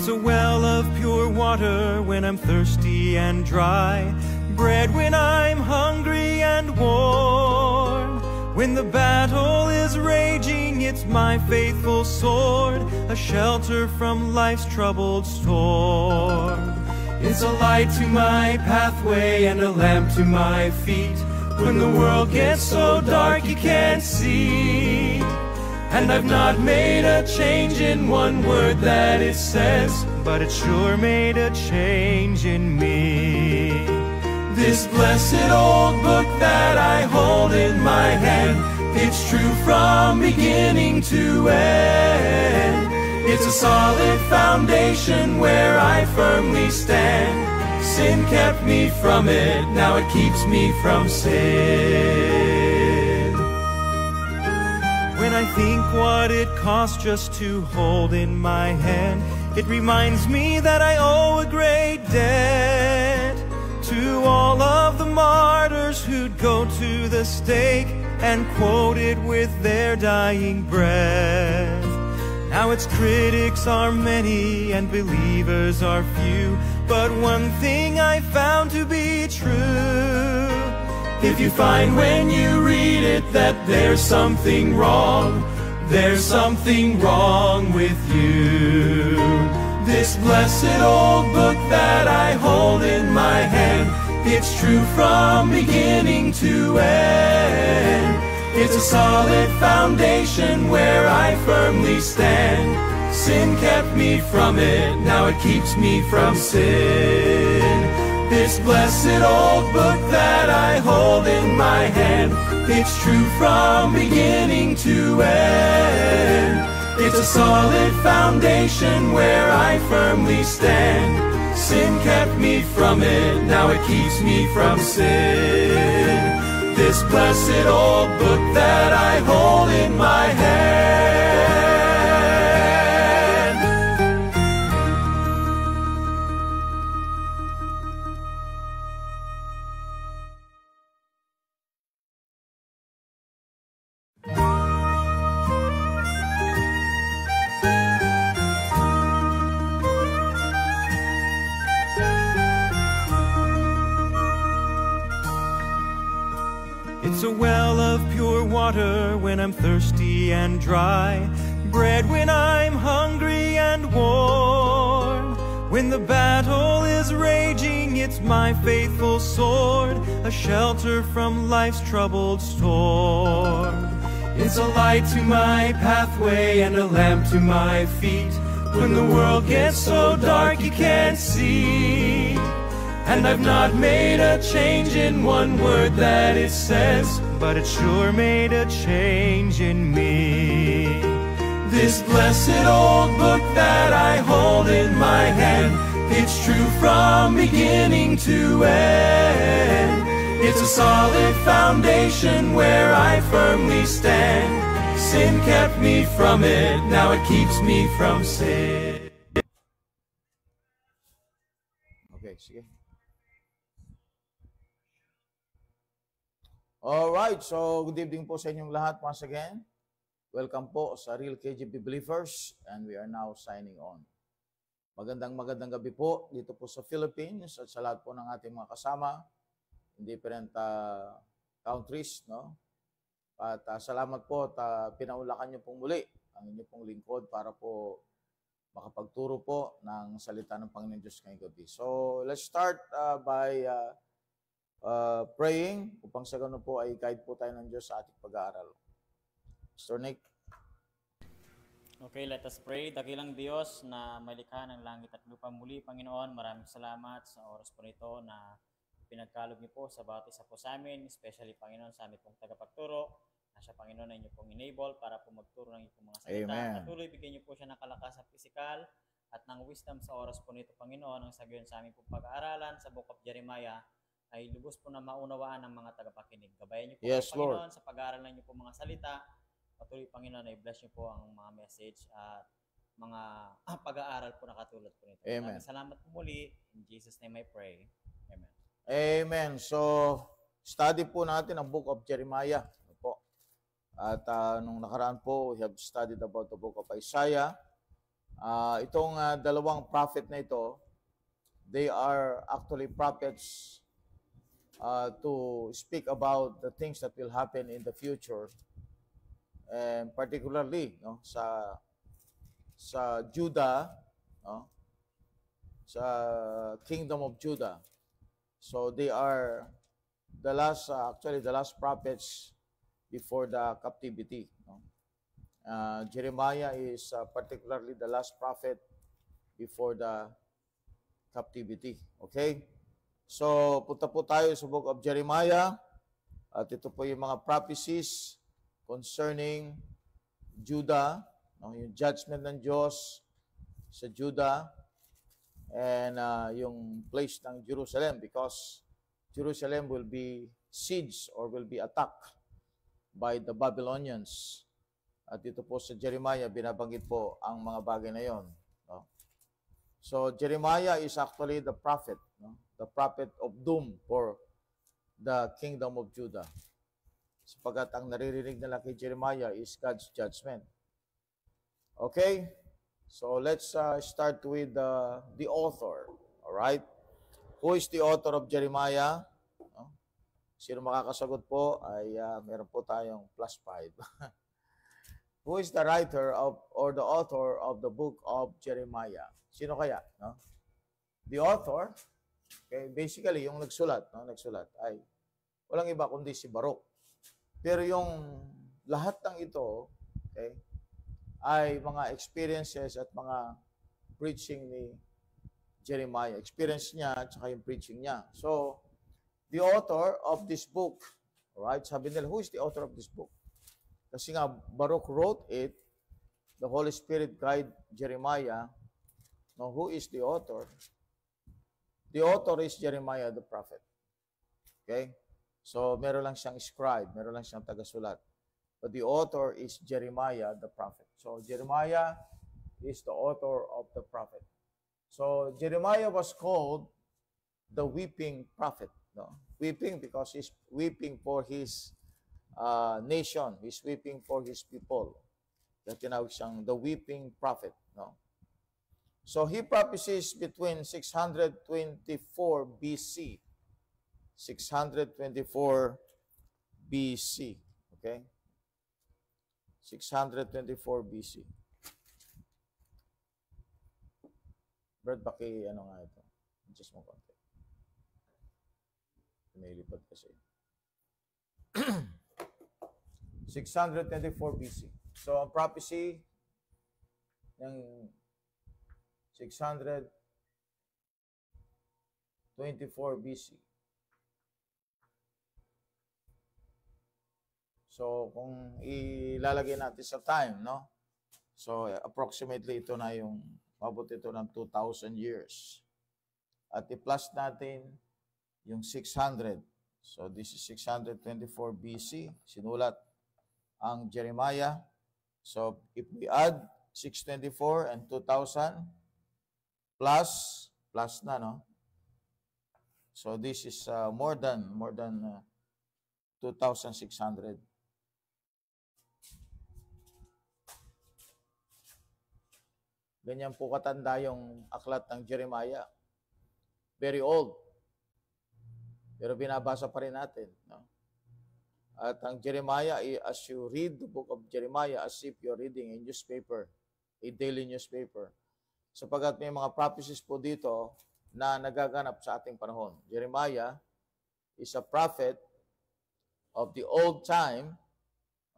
It's a well of pure water when I'm thirsty and dry, bread when I'm hungry and warm. When the battle is raging, it's my faithful sword, a shelter from life's troubled storm. It's a light to my pathway and a lamp to my feet when the world gets so dark you can't see. And I've not made a change in one word that it says, but it sure made a change in me. This blessed old book that I hold in my hand, it's true from beginning to end. It's a solid foundation where I firmly stand. Sin kept me from it, now it keeps me from sin. When I think what it costs just to hold in my hand, it reminds me that I owe a great debt to all of the martyrs who'd go to the stake and quote it with their dying breath. Now its critics are many and believers are few, but one thing I found to be true: if you find when you read it that there's something wrong, there's something wrong with you. This blessed old book that I hold in my hand, it's true from beginning to end. It's a solid foundation where I firmly stand. Sin kept me from it, now it keeps me from sin. This blessed old book that I hold in my hand, it's true from beginning to end. It's a solid foundation where I firmly stand. Sin kept me from it, now it keeps me from sin. This blessed old book that I hold in my hand. It's a well of pure water when I'm thirsty and dry, bread when I'm hungry and warm. When the battle is raging, it's my faithful sword, a shelter from life's troubled storm. It's a light to my pathway and a lamp to my feet when the world gets so dark you can't see. And I've not made a change in one word that it says, but it sure made a change in me. This blessed old book that I hold in my hand, it's true from beginning to end. It's a solid foundation where I firmly stand. Sin kept me from it, now it keeps me from sin. Okay, sige. Alright, so good evening po sa inyong lahat once again. Welcome po sa Real KGP Believers and we are now signing on. Magandang gabi po dito po sa Philippines at sa lahat po ng ating mga kasama in different countries, no? At salamat po at pinaulakan niyo pong muli ang inyong pong lingkod para po makapagturo po ng salita ng Panginoon Diyos ngayong gabi. So, let's start by praying upang sa ganun po ay guide po tayo ng Diyos sa ating pag-aaral. Mr. Nick. Okay, let us pray. Dakilang Diyos na malikha ng langit at lupa muli, Panginoon, maraming salamat sa oras po nito na pinagkalog niyo po sa bawat isa po sa amin, especially, Panginoon, sa aming pong tagapagturo, na siya, Panginoon, ay inyo pong enable para po magturo ng inyong mga salita. Amen. Patuloy, bigyan niyo po siya ng kalakas at pisikal at ng wisdom sa oras po nito, Panginoon, ang sabihin sa aming pong pag-aaralan sa Book of Jeremiah ay lubos po na maunawaan ng mga tagapakinig. Gabayan niyo po, yes, Panginoon, Lord, sa pag-aaralan niyo po mga salita. Patuloy, Panginoon, ay bless niyo po ang mga message at mga pag-aaral po na katulad po nito. Amen. Salamat po muli. In Jesus' name I pray. Amen. Amen. So, study po natin ang Book of Jeremiah. At nung nakaraan po, we have studied about the Book of Isaiah. Itong dalawang prophet na ito, they are actually prophets to speak about the things that will happen in the future, and particularly sa Judah, sa kingdom of Judah. So they are the last prophets before the captivity. Jeremiah is particularly the last prophet before the captivity. Okay? So, punta po tayo sa book of Jeremiah. At ito po yung mga prophecies concerning Judah, yung judgment ng Diyos sa Judah, and yung place ng Jerusalem, because Jerusalem will be sieged or will be attacked by the Babylonians. At dito po sa Jeremiah, binabanggit po ang mga bagay na yon. So, Jeremiah is actually the prophet, the prophet of doom for the kingdom of Judah. Sapagat ang naririnig nila kay Jeremiah is God's judgment. Okay? So, let's start with the author. Alright? Who is the author of Jeremiah? Sino makakasagot po ay meron po tayong +5. Who is the writer of or the author of the book of Jeremiah? Sino kaya? The author, okay, basically yung nagsulat ay walang iba kundi si Baruch. Pero yung lahat ng ito, okay, ay mga experiences at mga preaching ni Jeremiah. Experience niya at saka yung preaching niya. So, the author of this book, alright, sabi nila, who is the author of this book? Kasi nga, Baruch wrote it, the Holy Spirit guide Jeremiah. Now, who is the author? The author is Jeremiah the prophet. Okay? So, meron lang siyang scribe, meron lang siyang tagasulat. But the author is Jeremiah the prophet. So, Jeremiah is the author of the prophet. So, Jeremiah was called the weeping prophet. Weeping because he's weeping for his nation. He's weeping for his people. Kaya tinawag siyang the weeping prophet. So he prophesies between 624 BC. 624 BC. Okay? 624 BC. Brad, baki ano nga ito? Just mo konti. May lipad kasi. 624 BC. So, ang prophecy ng 624 BC. So, kung ilalagay natin sa time, no? So, approximately ito na yung, mabot ito ng 2,000 years. At i-plus natin yung 600. So, this is 624 BC. Sinulat ang Jeremiah. So, if we add 624 and 2,000 plus na, no? So, this is more than 2,600. Ganyan po katanda yung aklat ng Jeremiah. Very old. Pero binabasa pa rin natin, no? At ang Jeremiah, as you read the book of Jeremiah as if you're reading a newspaper, a daily newspaper, sapagkat may mga prophecies po dito na nagaganap sa ating panahon. Jeremiah is a prophet of the old time,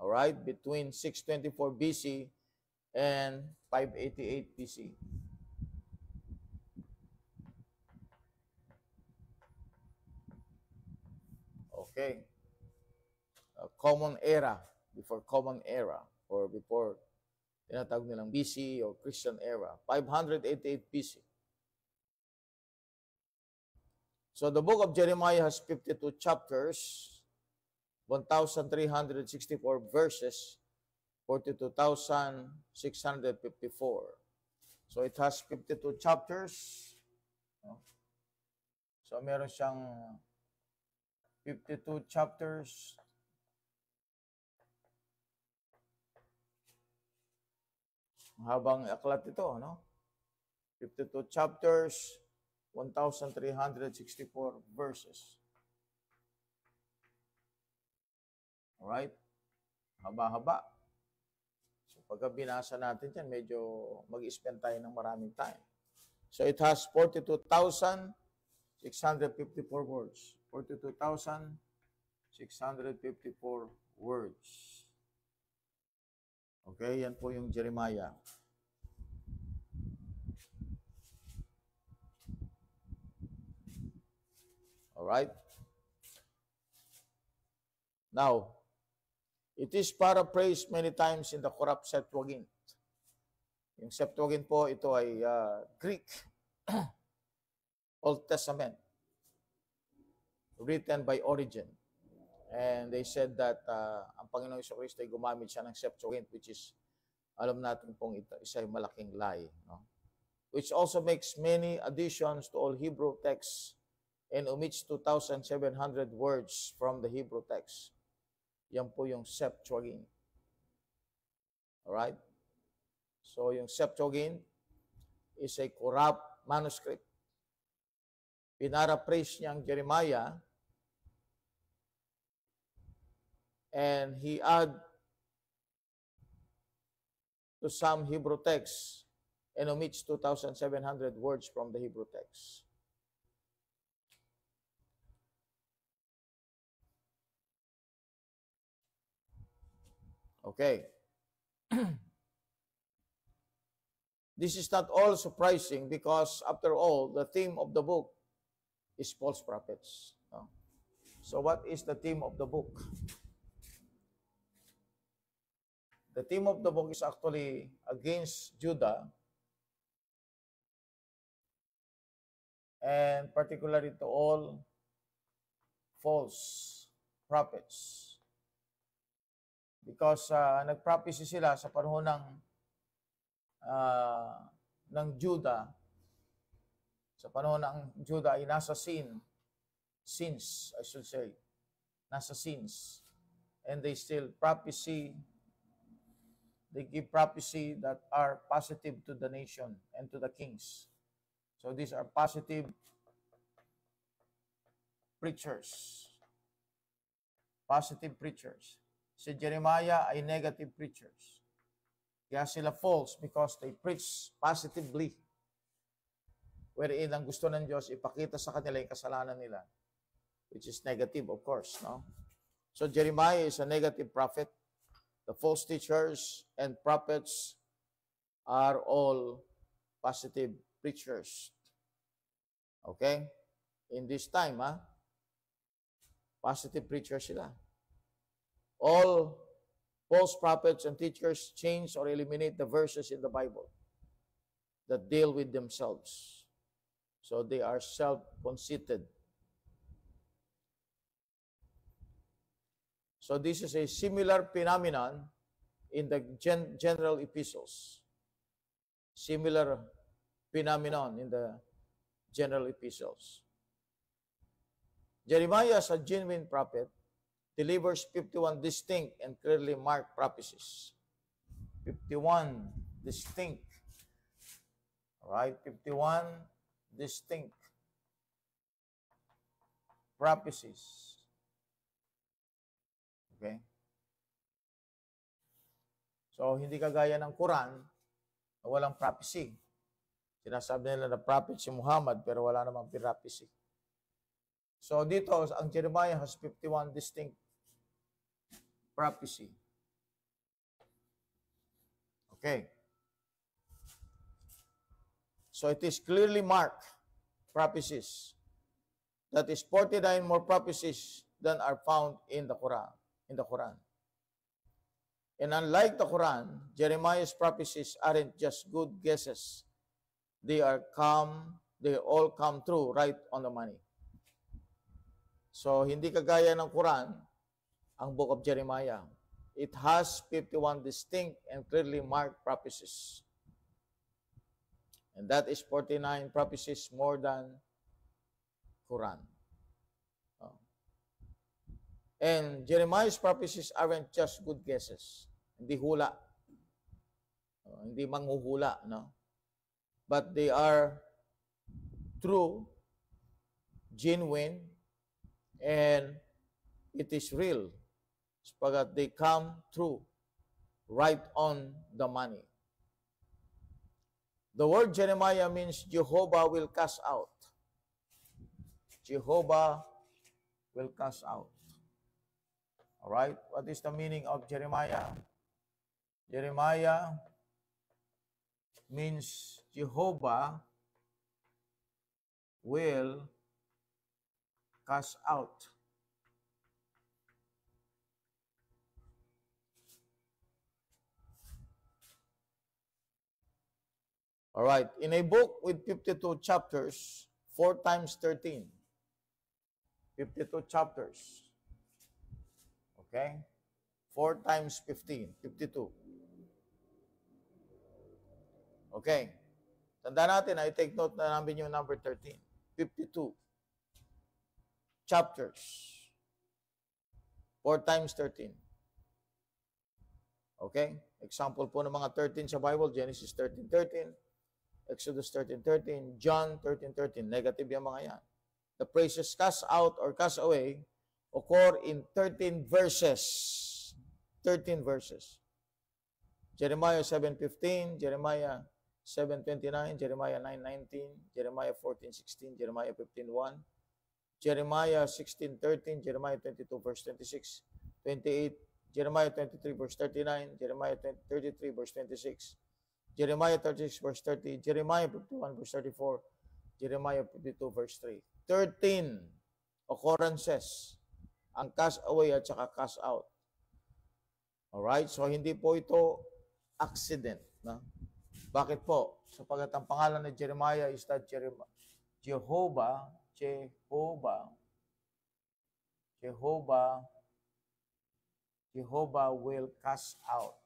all right, between 624 BC and 588 BC. Okay. Common era, before common era, or before tinatawag nilang BC or Christian era, 588 BC. So the book of Jeremiah has 52 chapters, 1,364 verses, 42,654. So it has 52 chapters. So meron siyang 52 chapters. Habang aklat ito, no? 52 chapters, 1,364 verses. Alright? Haba-haba. So, pagka binasa natin yan, medyo mag-spend tayo ng maraming time. So, it has 42,654 words. 42,654 words. Okay, yan po yung Jeremiah. Alright? Now, it is paraphrased many times in the corrupt Septuagint. Yung Septuagint po, ito ay Greek, Old Testament, written by Origen. And they said that ang Panginoong Jesucristo ay gumamit siya ng Septuagint, which is, alam natin pong ito, isa ay malaking lie. No? Which also makes many additions to all Hebrew texts and omits 2,700 words from the Hebrew text. Yan po yung Septuagint. Alright? So, yung Septuagint is a corrupt manuscript. Pinaraphrase niya ang Jeremiah and he add to some Hebrew texts and omits 2,700 words from the Hebrew text. Okay. This is not all surprising because, after all, the theme of the book is false prophets. No? So what is the theme of the book? The theme of the book is actually against Judah and particularly to all false prophets. Because nag-prophecy sila sa panahon ng Judah, sa panahon ng Judah ay nasa sins, I should say, nasa sins. And they still they give prophecy that are positive to the nation and to the kings. So these are positive preachers. Positive preachers. Si Jeremiah ay negative preachers. Kaya sila false because they preach positively. Wherein ang gusto ng Diyos, ipakita sa kanila yung kasalanan nila. Which is negative, of course. No? So Jeremiah is a negative prophet. The false teachers and prophets are all positive preachers. Okay? In this time, positive preachers sila. All false prophets and teachers change or eliminate the verses in the Bible that deal with themselves. So they are self-conceited. So this is a similar phenomenon in the general epistles. Similar phenomenon in the general epistles. Jeremiah, as a genuine prophet, delivers 51 distinct and clearly marked prophecies. 51 distinct. All right, 51 distinct prophecies. Okay? So, hindi kagaya ng Quran na walang prophecy. Sinasabi nila na prophet si Muhammad pero wala namang prophecy. So, dito, ang Jeremiah has 51 distinct prophecy. Okay. So it is clearly marked prophecies. That is 49 more prophecies than are found in the Quran. And unlike the Quran, Jeremiah's prophecies aren't just good guesses. They all come true right on the money. So hindi kagaya ng Quran, ang book of Jeremiah. It has 51 distinct and clearly marked prophecies. And that is 49 prophecies more than Quran. And Jeremiah's prophecies aren't just good guesses. Hindi hula. Hindi manghuhula, no? But they are true, genuine, and it is real. Sapagat they come true, right on the money. The word Jeremiah means Jehovah will cast out. Jehovah will cast out. All right? What is the meaning of Jeremiah? Jeremiah means Jehovah will cast out. All right. In a book with 52 chapters, 4 times 13. 52 chapters. Okay? 4 times 15. 52. Okay. Tanda natin, I take note na namin yung number 13. 52 chapters. 4 times 13. Okay? Example po ng mga 13 sa Bible, Genesis 13:13, Exodus 13:13, John 13:13. Negative yung mga yan. The phrases cast out or cast away occur in 13 verses. 13 verses. Jeremiah 7:15, Jeremiah 7:29, Jeremiah 9:19, Jeremiah 14:16, Jeremiah 15:1, Jeremiah 16:13, Jeremiah 22 verse 26, 28, Jeremiah 23 verse 39, Jeremiah 33 verse 26, Jeremiah 36 verse 30, Jeremiah 51 verse 34, Jeremiah 52 verse 3. 13 occurrences ang cast away at saka cast out. Alright? So, hindi po ito accident. No? Bakit po? Sapagat ang pangalan ni Jeremiah is that Jehovah will cast out.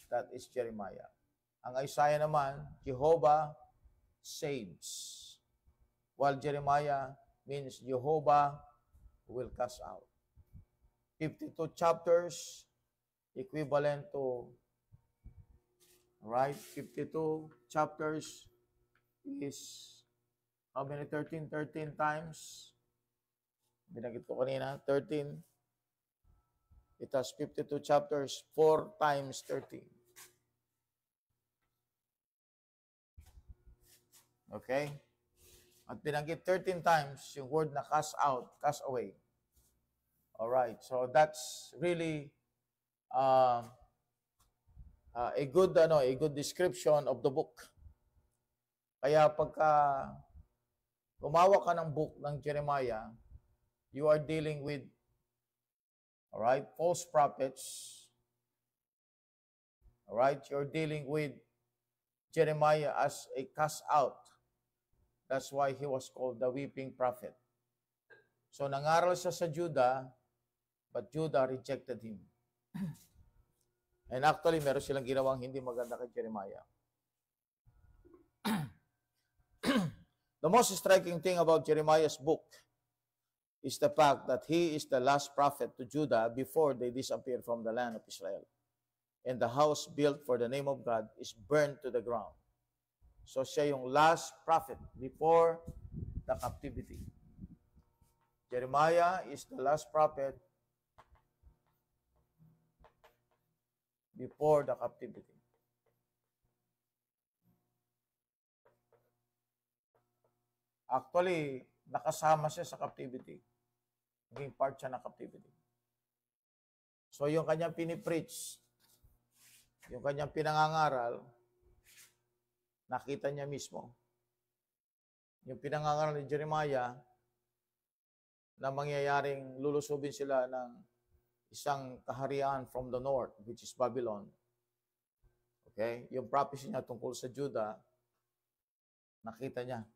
That is Jeremiah. Ang Isaiah naman, Jehovah saves. While Jeremiah means Jehovah will cast out. 52 chapters, equivalent to, right? 52 chapters is, how many? 13 times. Binagit ko kanina, 13. It has 52 chapters, 4 times 13. Okay? At binanggit 13 times yung word na cast out, cast away. Alright, so that's really a good description of the book. Kaya pagka gumawa ka ng book ng Jeremiah, you are dealing with false prophets. Alright, you're dealing with Jeremiah as a cast out. That's why he was called the weeping prophet. So nangaral siya sa Judah, but Judah rejected him. And actually, meron silang ginawang hindi maganda kay Jeremiah. The most striking thing about Jeremiah's book is the fact that he is the last prophet to Judah before they disappear from the land of Israel. And the house built for the name of God is burned to the ground. So siya yung last prophet before the captivity. Jeremiah is the last prophet before the captivity. Actually, nakasama siya sa captivity. Naging part siya ng captivity. So yung kanyang pinipreach, yung kanyang pinangangaral, nakita niya mismo. Yung pinangangaral ni Jeremiah na mangyayaring lulusubin sila ng isang kaharian from the north, which is Babylon. Okay? Yung prophecy niya tungkol sa Judah, nakita niya.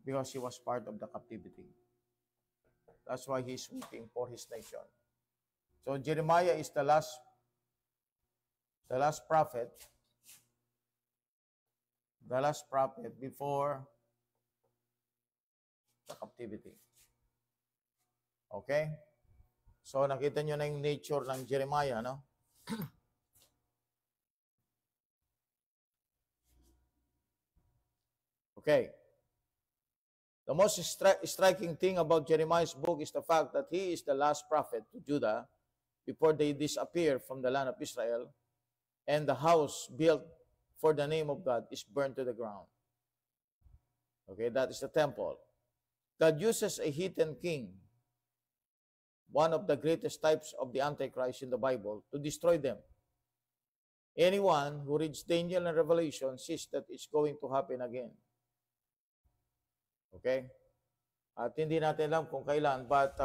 Because he was part of the captivity. That's why he's weeping for his nation. So Jeremiah is the last prophet before the captivity. Okay? So nakita nyo na yung nature ng Jeremiah, no? Okay. The most striking thing about Jeremiah's book is the fact that he is the last prophet to Judah before they disappear from the land of Israel, and the house built for the name of God is burned to the ground. Okay, that is the temple. God uses a heathen king, one of the greatest types of the Antichrist in the Bible, to destroy them. Anyone who reads Daniel and Revelation sees that it's going to happen again. Okay? At hindi natin alam kung kailan, but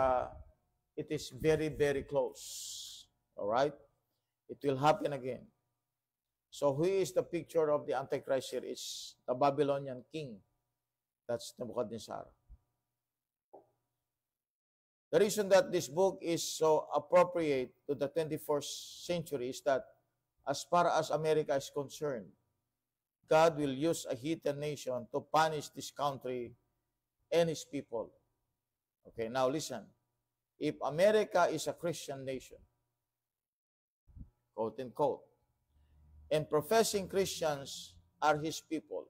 it is very, very close. Alright? It will happen again. So who is the picture of the Antichrist here? It's the Babylonian king. That's Nebuchadnezzar. The reason that this book is so appropriate to the 21st century is that as far as America is concerned, God will use a heathen nation to punish this country and its people. Okay, now listen. If America is a Christian nation, quote unquote, and professing Christians are his people,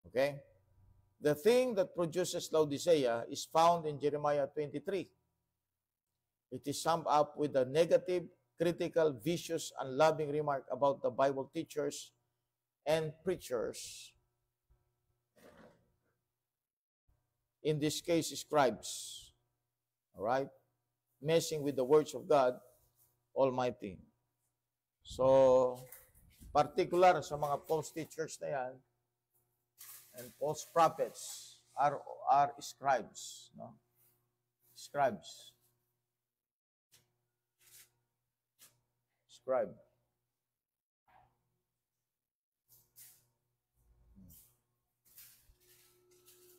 okay, the thing that produces Laodicea is found in Jeremiah 23. It is summed up with a negative, critical, vicious, unloving remark about the Bible teachers and preachers. In this case, scribes. All right? Messing with the words of God Almighty. So, particular sa mga false teachers na yan and false prophets are scribes. No? Scribes. Scribe.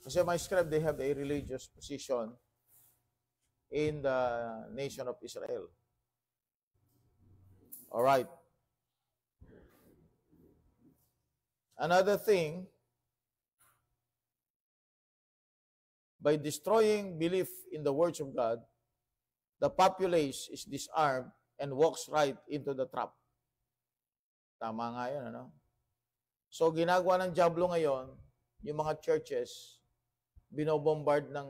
Kasi my scribe, they have a religious position in the nation of Israel. All right. Another thing, by destroying belief in the words of God, the populace is disarmed and walks right into the trap. Tama nga yun, ano? So, ginagawa ng diablo ngayon, yung mga churches, binobombard ng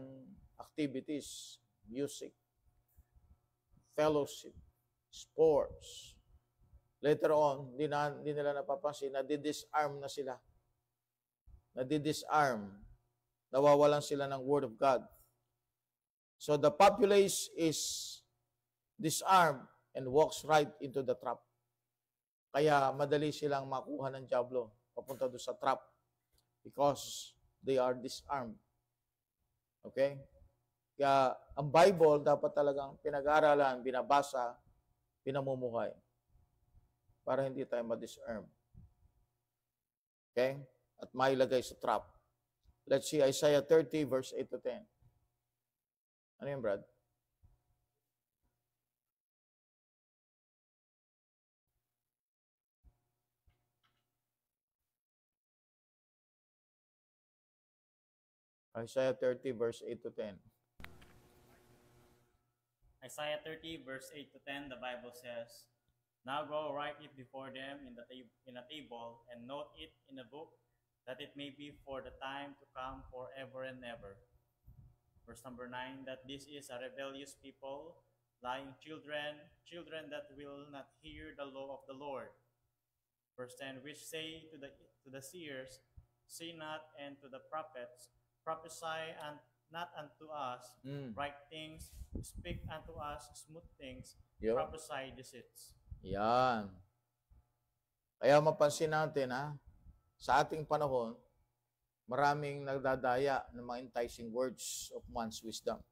activities, music, fellowship, sports. Later on, hindi nila napapansin, nadi-disarm na sila. Nadi-disarm. Nawawalan sila ng Word of God. So, the populace is disarmed and walks right into the trap. Kaya madali silang makuha ng diablo papunta doon sa trap because they are disarmed. Okay? Kaya ang Bible dapat talagang pinag-aaralan, binabasa, pinamumuhay para hindi tayo ma-disarm. Okay? At mailagay sa trap. Let's see Isaiah 30 verse 8 to 10. Ano yun, Brad? Isaiah 30 verse 8 to 10. Isaiah 30 verse 8 to 10, the Bible says, "Now go write it before them in a table, and note it in a book, that it may be for the time to come forever and ever." Verse number 9, "That this is a rebellious people, lying children that will not hear the law of the Lord." Verse 10, "Which say to the seers, see not, and to the prophets, prophesy and not unto us right things, speak unto us smooth things, prophesy deceits." Yan. Kaya mapansin natin, sa ating panahon, maraming nagdadaya ng mga enticing words of man's wisdom.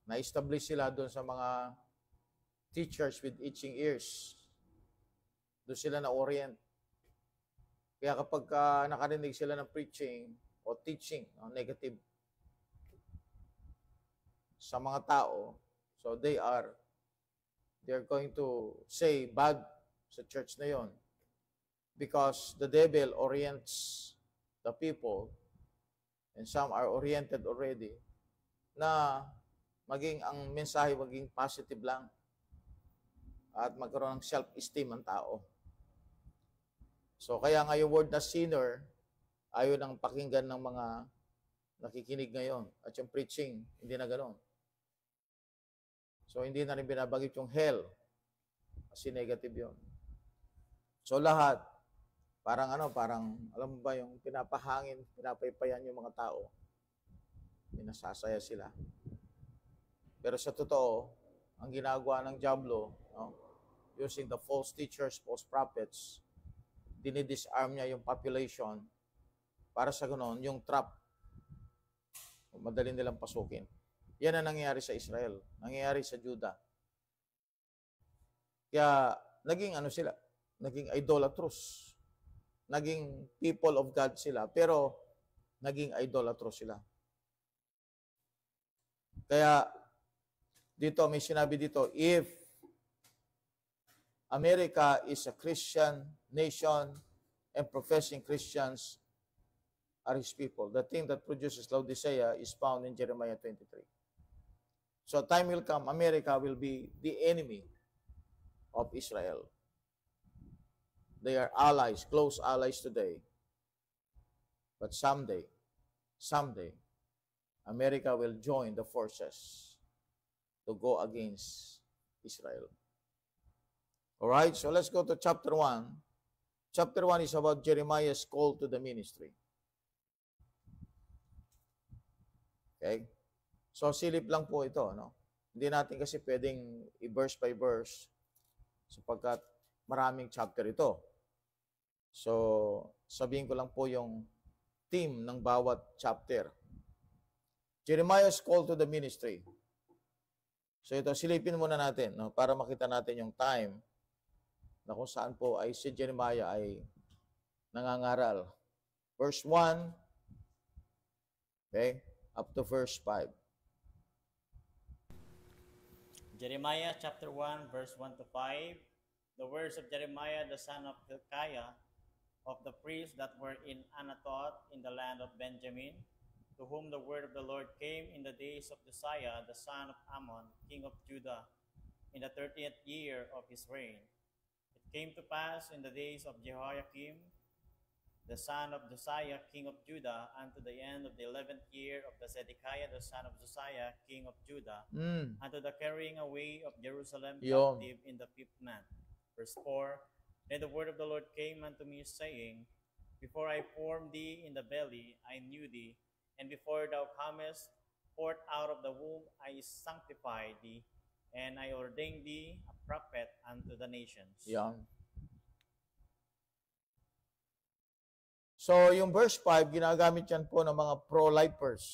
Na-establish sila doon sa mga teachers with itching ears. Doon sila na-orient. Kaya kapag nakarinig sila ng preaching o teaching, negative sa mga tao, so they're going to say bad sa church na yon, because the devil orients the people, and some are oriented already, na maging ang mensahe maging positive lang at magkaroon ng self-esteem ang tao. So kaya nga yung word na sinner, ayaw nang pakinggan ng mga nakikinig ngayon. At yung preaching, hindi na gano'n. So hindi na rin binabagit yung hell. Kasi negative yun. So lahat, parang alam mo ba yung pinapahangin, pinapaypayan yung mga tao. Pinasasaya sila. Pero sa totoo, ang ginagawa ng diablo, no, using the false teachers, false prophets, dinidisarm niya yung population para sa ganoon, yung trap, madali nilang pasukin. Yan ang nangyayari sa Israel, nangyayari sa Judah. Kaya naging sila, naging idolatrous. Naging people of God sila, pero naging idolatrous sila. Kaya dito, may sinabi dito, if America is a Christian nation and professing Christians are his people, the thing that produces Laodicea is found in Jeremiah 23. So time will come, America will be the enemy of Israel. They are allies, close allies today. But someday, America will join the forces to go against Israel. All right, so let's go to chapter 1. Chapter 1 is about Jeremiah's call to the ministry. Okay? So silip lang po ito, no? Hindi natin kasi pwedeng i-verse by verse sapagkat maraming chapter ito. So, sabihin ko lang po yung theme ng bawat chapter. Jeremiah's call to the ministry. So ito, silipin muna natin, no, para makita natin yung time na kung saan po ay si Jeremiah ay nangangaral. Verse 1, okay, up to verse 5. Jeremiah chapter 1, verse 1 to 5. The words of Jeremiah, the son of Hilkiah, of the priests that were in Anathoth in the land of Benjamin, to whom the word of the Lord came in the days of Josiah, the son of Ammon, king of Judah, in the 30th year of his reign. It came to pass in the days of Jehoiakim, the son of Josiah, king of Judah, unto the end of the 11th year of the Zedekiah, the son of Josiah, king of Judah, unto the carrying away of Jerusalem captive in the 5th month. Verse 4, Then the word of the Lord came unto me, saying, Before I formed thee in the belly, I knew thee, and before thou comest forth out of the womb, I sanctified thee, and I ordained thee a prophet unto the nations. Yan. So, yung verse 5, ginagamit yan po ng mga pro-lifers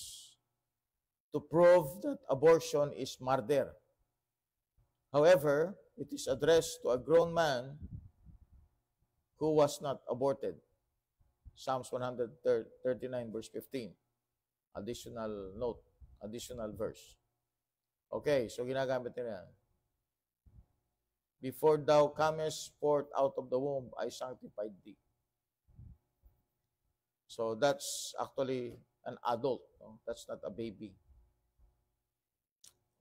to prove that abortion is murder. However, it is addressed to a grown man who was not aborted. Psalms 139, verse 15. Additional note, additional verse. Okay, so ginagamit nila yan. Before thou comest forth out of the womb, I sanctified thee. So that's actually an adult. No? That's not a baby.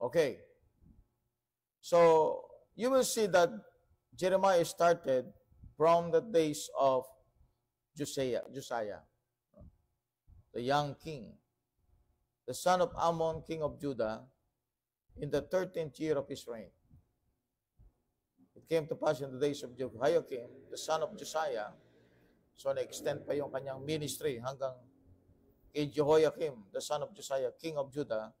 Okay. So you will see that Jeremiah started from the days of Josiah, the young king, the son of Ammon, king of Judah, in the 13th year of his reign. It came to pass in the days of Jehoiakim, the son of Josiah. So na-extend pa yung kanyang ministry hanggang kay Jehoiakim, the son of Josiah, king of Judah,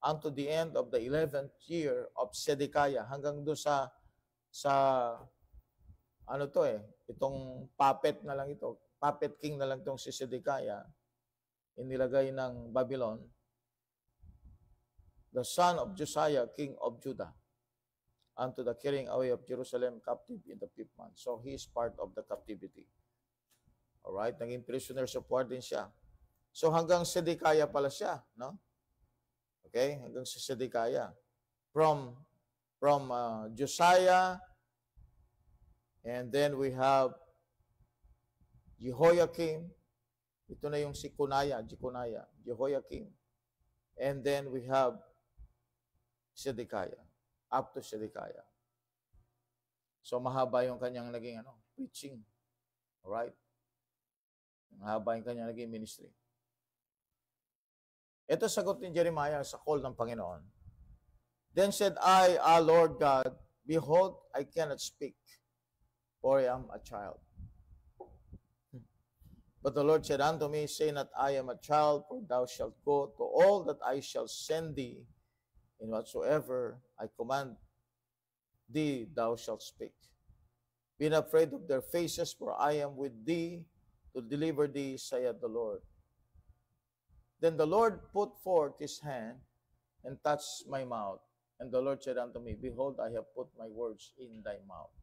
unto the end of the 11th year of Zedekiah, hanggang doon sa itong puppet na lang ito, puppet king na lang itong si Zedekiah, inilagay ng Babylon, the son of Josiah, king of Judah, unto the carrying away of Jerusalem captive in the 5th month. So he is part of the captivity. Alright, naging prisoners of war din siya. So hanggang Zedekiah pala siya, no? Okay, hanggang sa Zedekiah. From Josiah, and then we have Jehoiakim. Ito na yung si Jeconiah, Jehoiakim. And then we have Zedekiah, up to Zedekiah. So mahaba yung kanyang naging preaching. Alright? Mahaba yung kanya naging ministry. Ito sagot ni Jeremiah sa call ng Panginoon. Then said I, Lord God, behold, I cannot speak, for I am a child. But the Lord said unto me, say not, I am a child, for thou shalt go to all that I shall send thee, and whatsoever I command thee, thou shalt speak. Be not afraid of their faces, for I am with thee to deliver thee, saith the Lord. Then the Lord put forth his hand and touched my mouth. And the Lord said unto me, behold, I have put my words in thy mouth.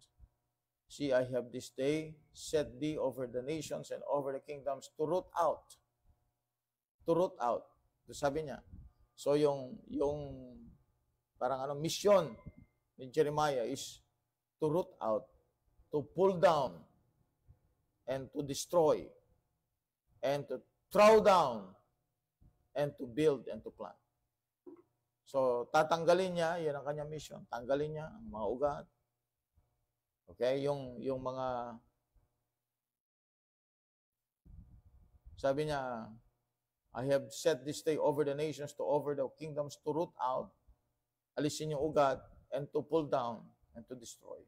See, I have this day set thee over the nations and over the kingdoms to root out. To root out. So sabi niya. So yung parang mission ni Jeremiah is to root out, to pull down, and to destroy, and to throw down, and to build, and to plant. So, tatanggalin niya, yun ang kanyang mission. Tanggalin niya ang mga ugat. Okay? Yung mga, sabi niya, I have set this day over the nations to over the kingdoms to root out, alisin yung ugat, and to pull down, and to destroy.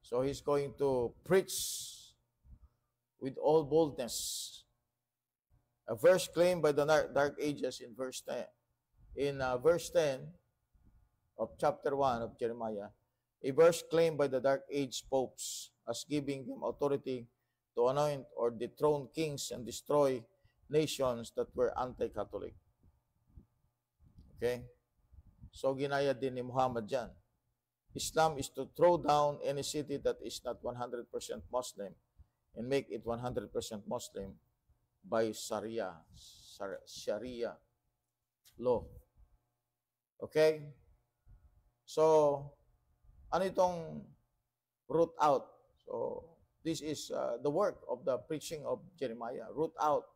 So, he's going to preach with all boldness. A verse claimed by the Dark Ages in verse 10. In verse 10 of chapter 1 of Jeremiah, a verse claimed by the Dark Age popes as giving them authority to anoint or dethrone kings and destroy nations that were anti-Catholic. Okay? So, ginaya din ni Muhammad dyan. Islam is to throw down any city that is not 100% Muslim and make it 100% Muslim by Sharia law. Okay? So, ano itong root out? So, this is the work of the preaching of Jeremiah. Root out,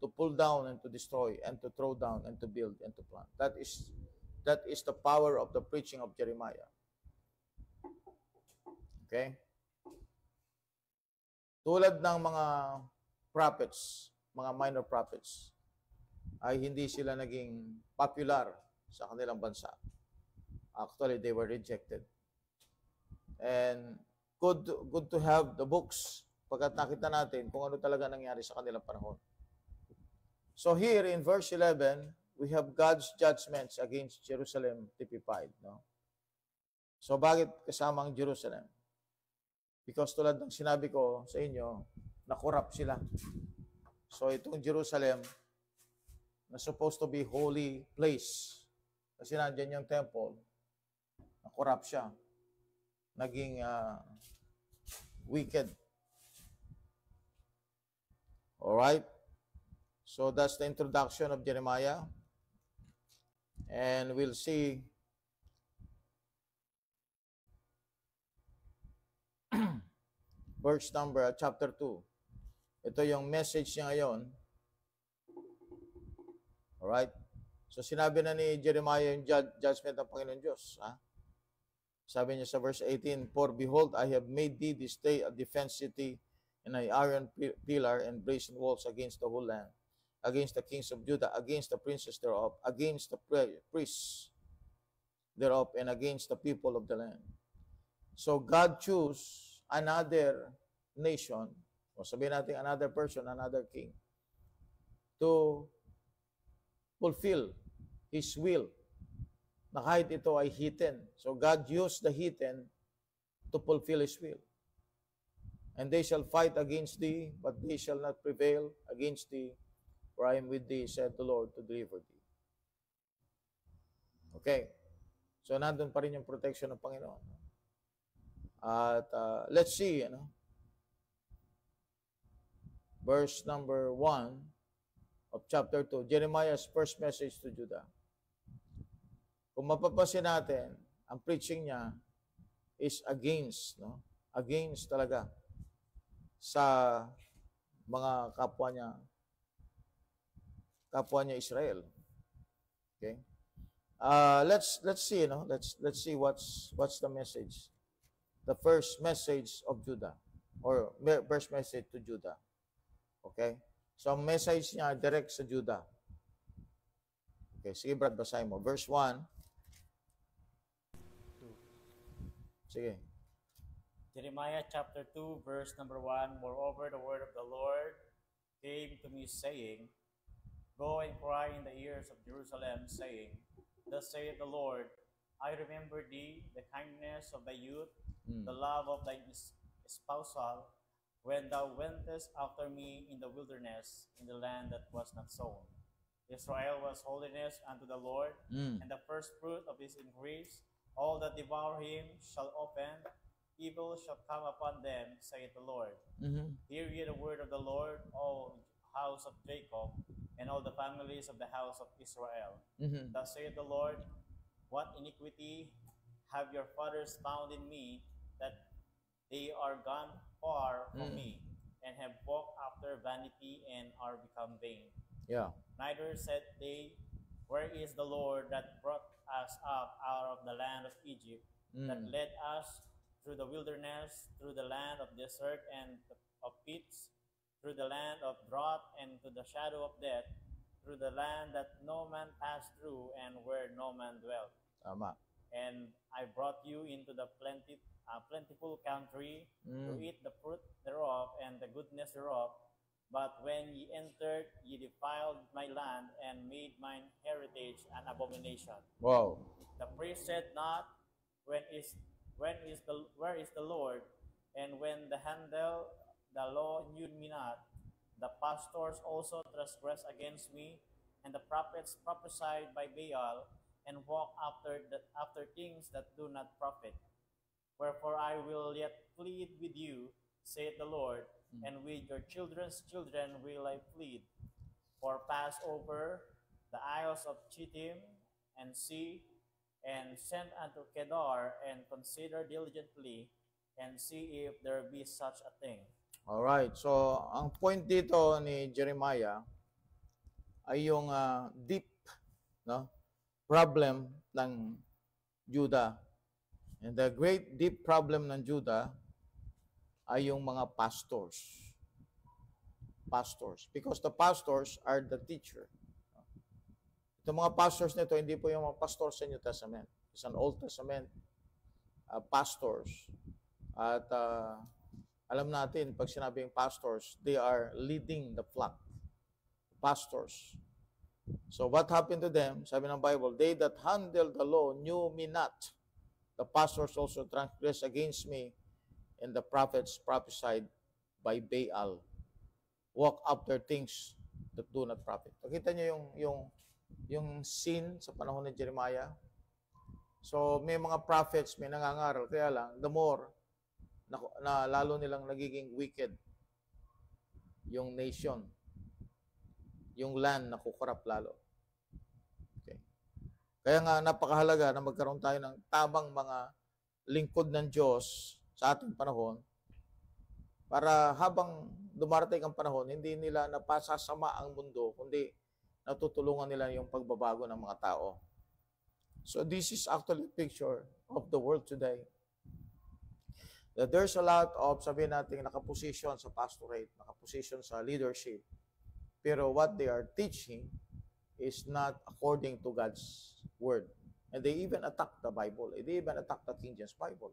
to pull down and to destroy, and to throw down and to build and to plant. That is the power of the preaching of Jeremiah. Okay? Tulad ng mga prophets, mga minor prophets, ay hindi sila naging popular sa kanilang bansa. Actually, they were rejected. And good to have the books pagkat nakita natin kung ano talaga nangyari sa kanilang panahon. So here in verse 11, we have God's judgments against Jerusalem typified. No? So bakit kasama ang Jerusalem? Because tulad ng sinabi ko sa inyo, na-corrupt sila. So itong Jerusalem, na supposed to be holy place, kasi nandiyan yung temple, na-corrupt siya. Naging wicked. Alright? So that's the introduction of Jeremiah. And we'll see verse number, chapter 2. Ito yung message niya ngayon. Alright? So sinabi na ni Jeremiah yung judgment ng Panginoon Diyos. Ha? Sabi niya sa verse 18, for behold, I have made thee this day a defense city, and an iron pillar and brazen walls against the whole land, against the kings of Judah, against the princes thereof, against the priests thereof, and against the people of the land. So God chose another nation, o sabihin natin another person, another king, to fulfill His will, na kahit ito ay heathen. So God used the heathen to fulfill His will. And they shall fight against thee, but they shall not prevail against thee, for I am with thee, said the Lord, to deliver thee. Okay. So nandun pa rin yung protection ng Panginoon. At let's see, verse number 1 of chapter 2, Jeremiah's first message to Judah. Kung mapapansin natin, ang preaching niya is against, against talaga sa mga kapwa niya Israel. Okay? Let's see, let's see what's the message. The first message of Judah. or first message to Judah. Okay? So, ang message niya direct sa Judah. Okay, sige Brad, basahin mo. Verse 1. Sige. Jeremiah chapter 2, verse number 1. Moreover, the word of the Lord came to me, saying, Go and cry in the ears of Jerusalem, saying, Thus saith the Lord, I remember thee, the kindness of thy youth, the love of thy espousal, when thou wentest after me in the wilderness, in the land that was not sown. Israel was holiness unto the Lord, and the first fruit of his increase. All that devour him shall offend, evil shall come upon them, saith the Lord. Hear ye the word of the Lord, all house of Jacob, and all the families of the house of Israel. Thus saith the Lord, What iniquity have your fathers found in me, that they are gone far from me, and have walked after vanity, and are become vain? Yeah. Neither said they, Where is the Lord that brought us up out of the land of Egypt, that led us through the wilderness, through the land of desert and of pits, through the land of drought and to the shadow of death, through the land that no man passed through and where no man dwelt. Tama. And I brought you into the plentiful country to eat the fruit thereof and the goodness thereof. But when ye entered, ye defiled my land and made mine heritage an abomination. Wow. The priest said not, Where is the Lord? And when the handle the law knew me not, the pastors also transgressed against me, and the prophets prophesied by Baal, and walked after things that do not profit. Wherefore I will yet plead with you, saith the Lord, and with your children's children will I plead. For pass over the isles of Chittim, and see, and send unto Kedar, and consider diligently, and see if there be such a thing. Alright, so ang point dito ni Jeremiah ay yung deep problem ng Judah. And the great deep problem ng Judah ay yung mga pastors. Pastors. Because the pastors are the teacher. Itong mga pastors nito, hindi po yung mga pastors sa New Testament. It's an Old Testament pastors. At alam natin, pag sinabing pastors, they are leading the flock. Pastors. So what happened to them? Sabi ng Bible, they that handled the law knew me not. The pastors also transgressed against me, and the prophets prophesied by Baal. Walk after things that do not profit. Nakita niyo yung sin sa panahon ni Jeremiah? So may mga prophets, may nangangaral, kaya lang, the more na lalo nilang nagiging wicked yung nation, yung land na kukurap lalo. Okay. Kaya nga napakahalaga na magkaroon tayo ng tamang mga lingkod ng Diyos sa ating panahon para habang dumarating ang panahon, hindi nila napasasama ang mundo, kundi natutulungan nila yung pagbabago ng mga tao. So this is actually a picture of the world today. That there's a lot of, sabihin natin, nakaposition sa pastorate, nakaposition sa leadership. Pero what they are teaching is not according to God's word. And they even attack the Bible. They even attack the King James Bible.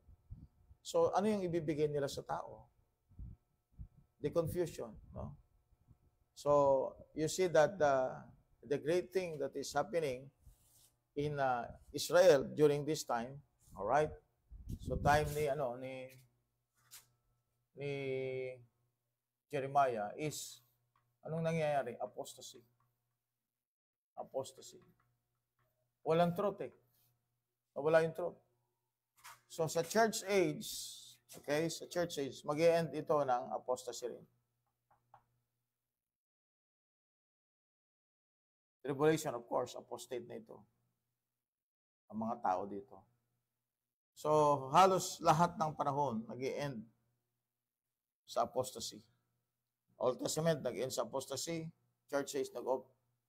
So ano yung ibibigay nila sa tao? The confusion. No? So you see that the great thing that is happening in Israel during this time, all right? So time ni Jeremiah is, anong nangyayari? Apostasy. Apostasy. Walang truth eh. Wala yung truth. So sa church age, okay, sa church age, mag-e-end ito ng apostasy rin. Tribulation, of course, apostate na ito. Ang mga tao dito. So halos lahat ng panahon, mag-e-end sa apostasy. Old Testament, nag-end sa apostasy. Church age,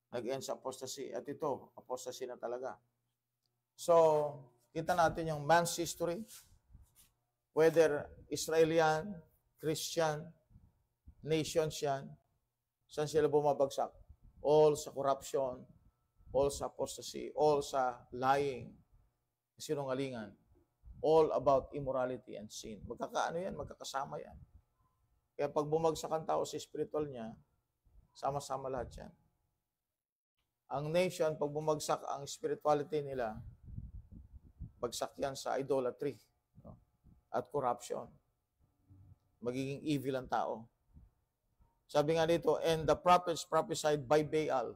nag-end sa apostasy. At ito, apostasy na talaga. So, kita natin yung man's history, whether Israelian, Christian nations yan. Saan sila bumabagsak? All sa corruption, all sa apostasy, all sa lying, sinungalingan, all about immorality and sin. Magkakaano yan? Magkakasama yan. Kaya pag bumagsak ang tao sa spiritual niya, sama-sama lahat yan. Ang nation, pag bumagsak ang spirituality nila, bagsak yan sa idolatry, no? At corruption. Magiging evil ang tao. Sabi nga dito, and the prophets prophesied by Baal.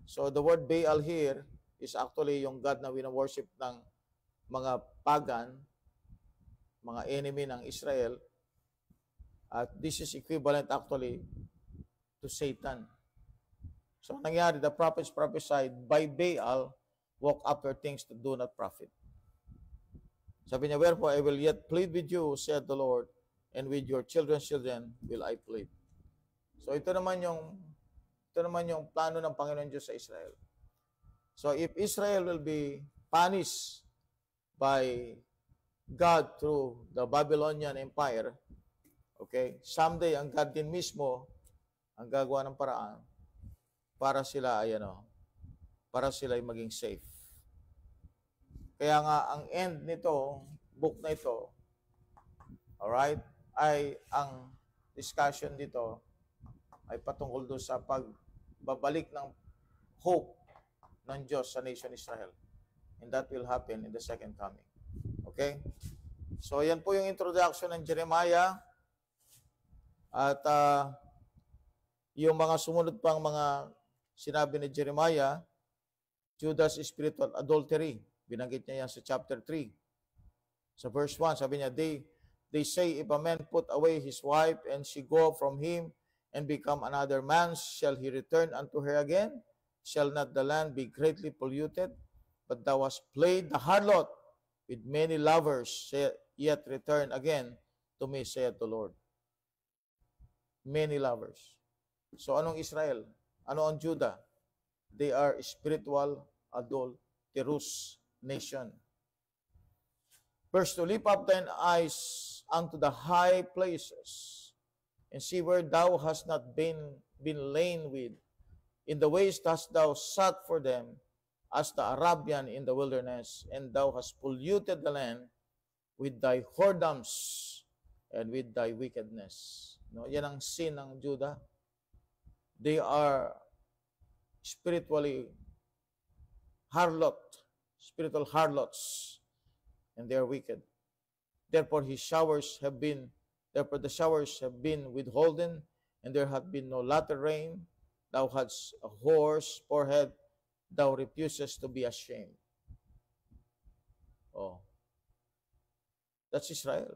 So the word Baal here is actually yung God na wina-worship ng mga pagan, mga enemy ng Israel. At this is equivalent actually to Satan. So nangyari, the prophets prophesied by Baal, walk after things that do not profit. Sabi niya, wherefore I will yet plead with you, said the Lord, and with your children's children will I plead. So ito naman yung plano ng Panginoon Diyos sa Israel. So if Israel will be punished by God through the Babylonian Empire, okay, someday ang God din mismo ang gagawa ng paraan para sila ay ay maging safe. Kaya nga ang end nito, book na ito, alright, ay ang discussion dito ay patungkol doon sa pagbabalik ng hope ng Diyos sa nation Israel. And that will happen in the second coming. Okay? So, yan po yung introduction ng Jeremiah. At yung mga sumunod pang mga sinabi ni Jeremiah, Judah's spiritual adultery. Binanggit niya yan sa chapter 3. Sa verse 1, sabi niya, They say, if a man put away his wife and she go from him, and become another man, shall he return unto her again? Shall not the land be greatly polluted? But thou hast played the harlot with many lovers, yet return again to me, saith the Lord. Many lovers. So anong Israel? Ano ang Judah? They are spiritual adulterous nation. Verse 2, lift up thine eyes unto the high places, and see where thou hast not been lain with. In the ways hast thou sat for them, as the Arabian in the wilderness, and thou hast polluted the land with thy whoredoms and with thy wickedness. No, yan ang sin ng Judah. They are spiritual harlots, and they are wicked. Therefore the showers have been withholden, and there hath been no latter rain. Thou hadst a whore's forehead, thou refusest to be ashamed. Oh. That's Israel.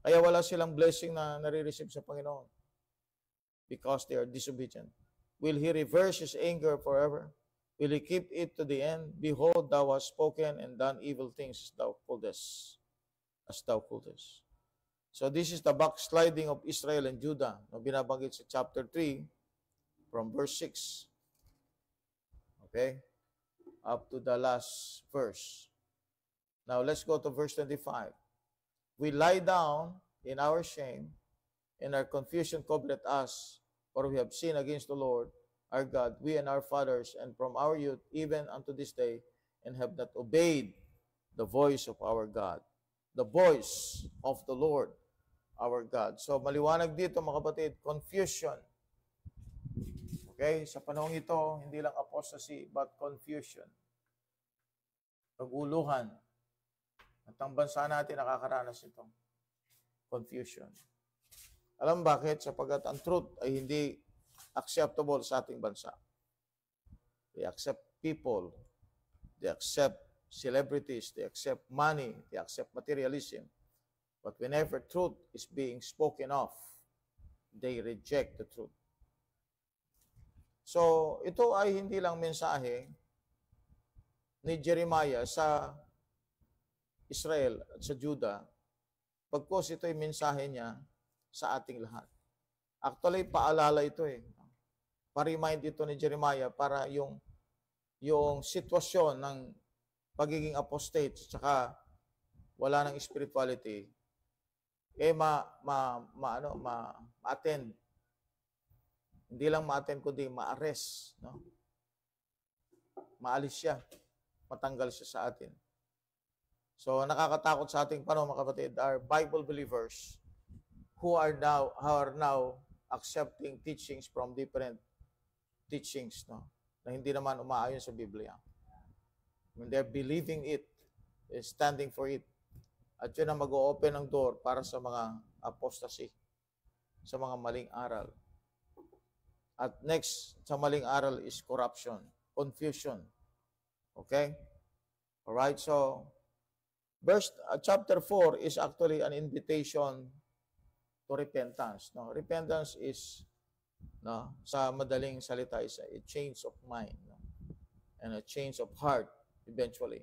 Kaya wala silang blessing na nare-receive sa Panginoon because they are disobedient. Will He reverse His anger forever? Will He keep it to the end? Behold, thou hast spoken and done evil things as thou couldest. So this is the backsliding of Israel and Judah na binabanggit sa chapter 3 from verse 6. Okay? Up to the last verse. Now let's go to verse 25. We lie down in our shame, and our confusion covereth us, for we have sinned against the Lord our God, we and our fathers, and from our youth even unto this day, and have not obeyed the voice of our God, the voice of the Lord our God. So maliwanag dito mga kapatid, confusion. Okay? Sa panahon ito, hindi lang apostasy, but confusion. Paguluhan. At ang bansa natin nakakaranas ito. Confusion. Alam bakit? Sapagkat ang truth ay hindi acceptable sa ating bansa. They accept people. They accept celebrities. They accept money. They accept materialism. But whenever truth is being spoken of, they reject the truth. So, ito ay hindi lang mensahe ni Jeremiah sa Israel at sa Judah, pagkos ito ay mensahe niya sa ating lahat. Actually, paalala ito eh. Pa-remind ito ni Jeremiah para yung sitwasyon ng pagiging apostate tsaka wala ng spirituality ma-attend. Hindi lang ma-attend, kundi ma-arrest. No? Maalis siya. Matanggal siya sa atin. So, nakakatakot sa ating panahon, mga kapatid, are Bible believers who are now accepting teachings from different teachings, no? Na hindi naman umaayon sa Biblia. When they're believing it, standing for it, at yun ang mag-o-open ng door para sa mga apostasy, sa mga maling aral. At next sa maling aral is corruption, confusion. Okay? Alright, so chapter 4 is actually an invitation to repentance. No? Repentance is, no, sa madaling salita, is a change of mind, no? And a change of heart eventually.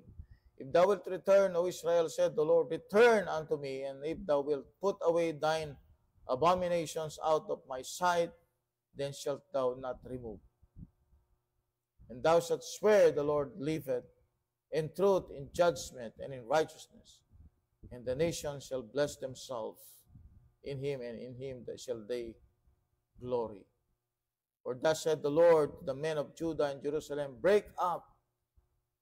If thou wilt return, O Israel, said the Lord, return unto me, and if thou wilt put away thine abominations out of my sight, then shalt thou not remove. And thou shalt swear, the Lord liveth, in truth, in judgment, and in righteousness. And the nations shall bless themselves in him, and in him shall they glory. For thus said the Lord to the men of Judah and Jerusalem, break up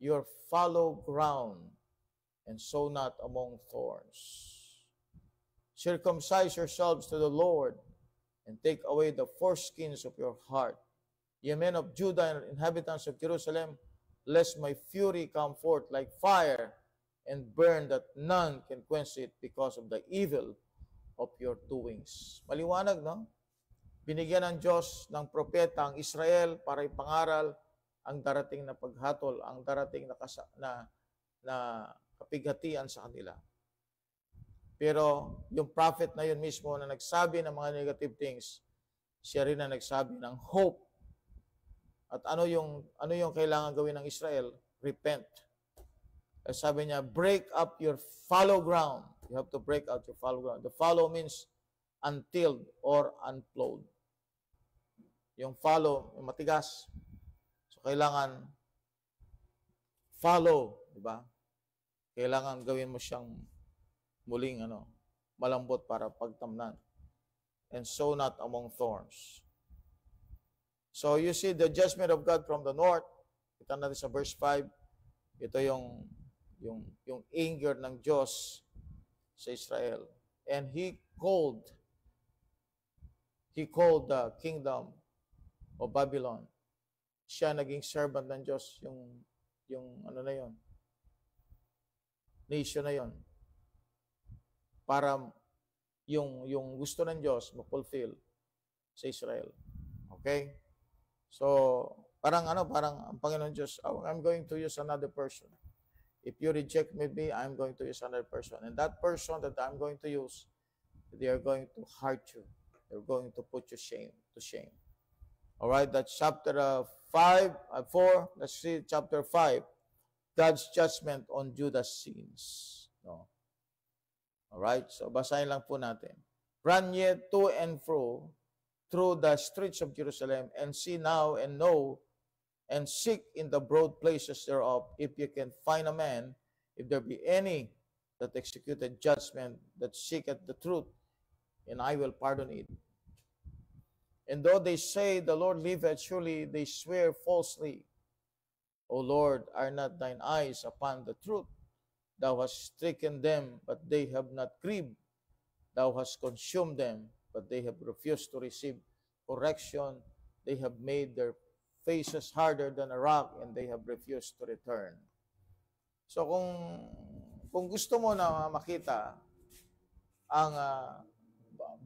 your fallow ground, and sow not among thorns. Circumcise yourselves to the Lord, and take away the foreskins of your heart. Ye men of Judah and inhabitants of Jerusalem, lest my fury come forth like fire, and burn that none can quench it because of the evil of your doings. Maliwanag, no? Binigyan ng Diyos ng propeta ang Israel para ipangaral ang darating na paghatol, ang darating na kapighatian sa kanila. Pero yung prophet na yun mismo na nagsabi ng mga negative things, siya rin na nagsabi ng hope. At ano yung kailangan gawin ng Israel? Repent. Sabi niya, break up your fallow ground. You have to break out your fallow ground. The fallow means untilled or unplowed. Yung fallow, yung matigas. So, kailangan follow, di ba? Kailangan gawin mo siyang muling malambot para pagtamnan. And sow not among thorns. So, you see the judgment of God from the north. Kita natin sa verse 5. Ito yung anger ng Diyos sa Israel. And He called the kingdom of Babylon. Siya naging servant ng Diyos, yung nation na yon. Para yung gusto ng Diyos ma-fulfill sa Israel. Okay? So, parang ang Panginoon Diyos, I'm going to use another person. If you reject me, I'm going to use another person. And that person that I'm going to use, they are going to hurt you. They're going to put you to shame. All right, that's chapter 4. Let's see chapter 5. God's judgment on Judah's sins. No. All right, so basahin lang po natin. Run ye to and fro through the streets of Jerusalem, and see now and know, and seek in the broad places thereof, if you can find a man, if there be any that executed judgment, that seeketh the truth, and I will pardon it. And though they say, the Lord liveth, surely they swear falsely. O Lord, are not thine eyes upon the truth? Thou hast stricken them, but they have not grieved. Thou hast consumed them, but they have refused to receive correction. They have made their faces harder than a rock, and they have refused to return. So kung gusto mo na makita ang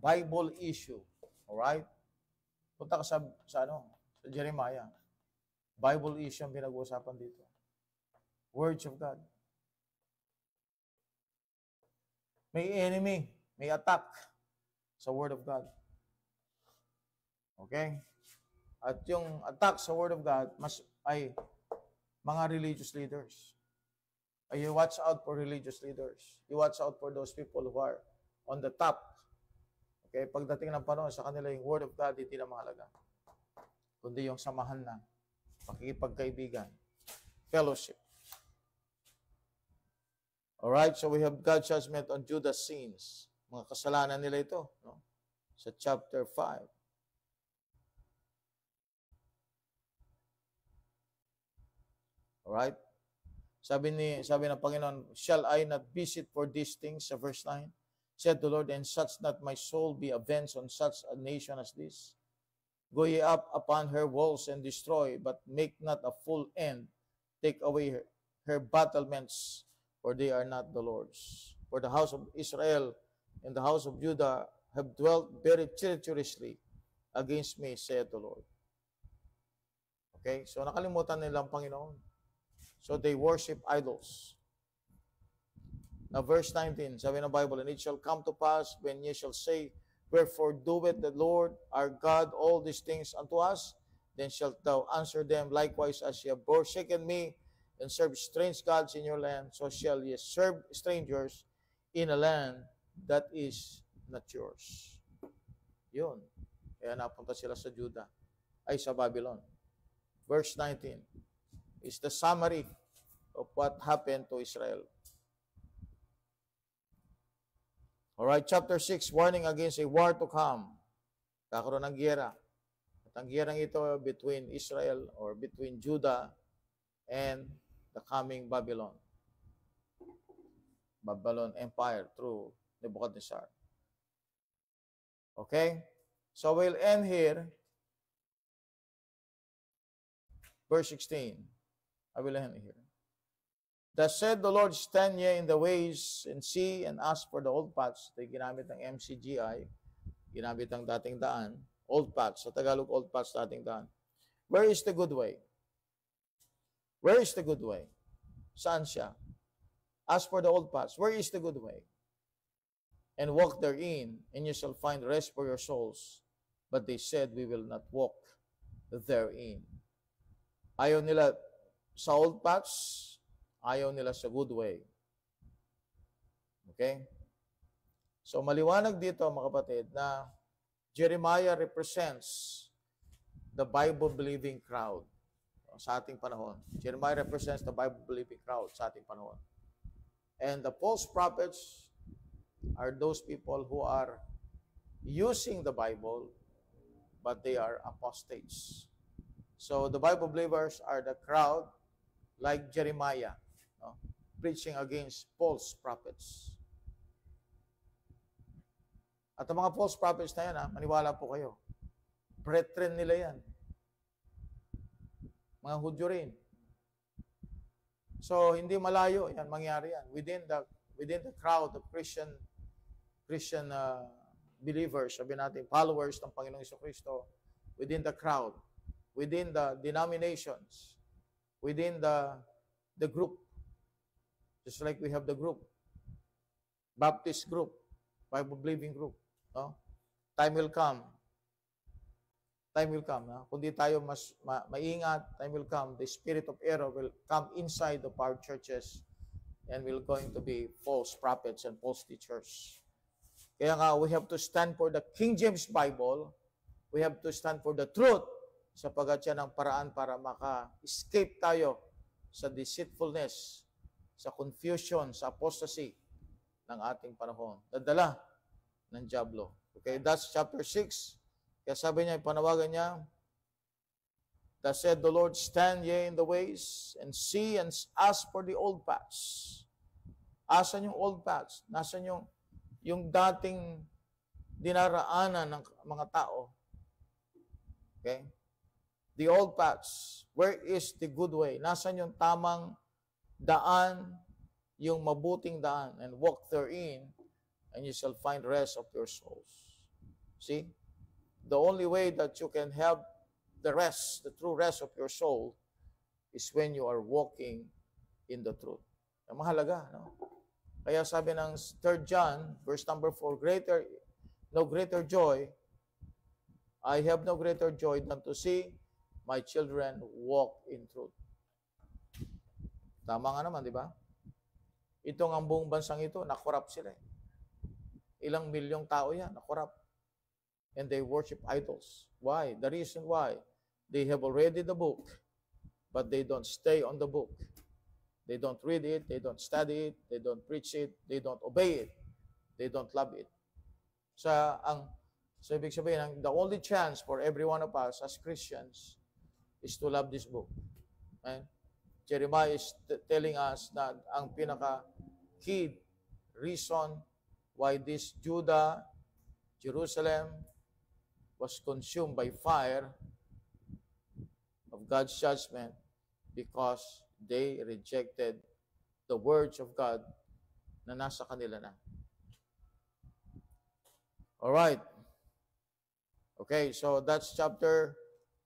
Bible issue, all right? Punta ka sa Jeremiah. Bible issue ang pinag-uusapan dito. Words of God. May enemy, may attack sa Word of God. Okay? At yung attack sa Word of God ay mga religious leaders. You watch out for religious leaders. You watch out for those people who are on the top. Okay? Pagdating ng panahon sa kanila, yung Word of God, hindi na mahalaga. Kundi yung samahan na, pakikipagkaibigan, fellowship. Alright, so we have God's judgment on Judah's sins. Mga kasalanan nila ito, no? Sa chapter 5. Alright? Sabi ng Panginoon, shall I not visit for these things? Sa verse 9, said the Lord, and such not my soul be avenged on such a nation as this? Go ye up upon her walls and destroy, but make not a full end. Take away her battlements, for they are not the Lord's. For the house of Israel and the house of Judah have dwelt very treacherously against me, saith the Lord. Okay? So nakalimutan nilang Panginoon. So they worship idols. Now verse 19, sabi ng Bible, and it shall come to pass when ye shall say, wherefore doeth the Lord our God all these things unto us? Then shalt thou answer them, likewise as ye have forsaken me, and serve strange gods in your land, so shall ye serve strangers in a land that is not yours. Yun. Kaya napunta sila sa Judah, ay sa Babylon. Verse 19 is the summary of what happened to Israel. Alright, chapter 6, warning against a war to come. Kakaroon ng giyera. At ang giyerang ito between Israel or between Judah and the coming Babylon. Babylon Empire through Nebuchadnezzar. Okay? So we'll end here. Verse 16. I will end here. Thus said the Lord, stand ye in the ways and see and ask for the old paths. Ito yung ginamit ng MCGI. Ginamit ang dating daan. Old paths. Sa Tagalog, old paths, dating daan. Where is the good way? Where is the good way? Saan siya? Ask for the old paths. Where is the good way? And walk therein, and you shall find rest for your souls. But they said, we will not walk therein. Ayaw nila sa old paths, ayaw nila sa good way. Okay? So maliwanag dito mga kapatid na Jeremiah represents the Bible-believing crowd sa ating panahon. Jeremiah represents the Bible-believing crowd sa ating panahon. And the false prophets are those people who are using the Bible, but they are apostates. So the Bible believers are the crowd like Jeremiah, no? Preaching against false prophets. At ang mga false prophets na yan, maniwala po kayo. Brethren nila yan. Mga Hudyo rin. So hindi malayo yan, mangyari yan. Within the crowd of Christian believers, sabi natin, followers ng Panginoong Jesucristo, within the crowd, within the denominations, within the group, just like we have the group, Baptist group, Bible-believing group, no? Time will come, no? Kung di tayo maingat, time will come, the spirit of error will come inside of our churches, and we're going to be false prophets and false teachers. Kaya nga, we have to stand for the King James Bible, we have to stand for the truth, sapagat yan ang paraan para maka-escape tayo sa deceitfulness, sa confusion, sa apostasy ng ating panahon. Dadala ng diablo. Okay, that's chapter 6. Kaya sabi niya, panawagan niya, thus said the Lord, stand ye in the ways and see and ask for the old paths. Asan yung old paths? Nasaan yung dating dinaraanan ng mga tao? Okay? The old paths. Where is the good way? Nasaan yung tamang daan, yung mabuting daan, and walk therein, and you shall find rest of your souls. See? The only way that you can have the rest, the true rest of your soul, is when you are walking in the truth. Ang mahalaga, no? Kaya sabi ng 3 John, verse number 4, no greater joy, I have no greater joy than to see my children walk in truth. Tama nga naman, di ba? Itong ang buong bansang ito, nakorap sila. Ilang milyong tao yan, nakorap. And they worship idols. Why? The reason why, they have already the book, but they don't stay on the book. They don't read it, they don't study it, they don't preach it, they don't obey it, they don't love it. So ibig sabihin, the only chance for every one of us as Christians is to love this book. Right? Jeremiah is telling us na ang pinaka-key reason why this Judah, Jerusalem, was consumed by fire of God's judgment because they rejected the words of God na nasa kanila na. Alright. Okay, so that's chapter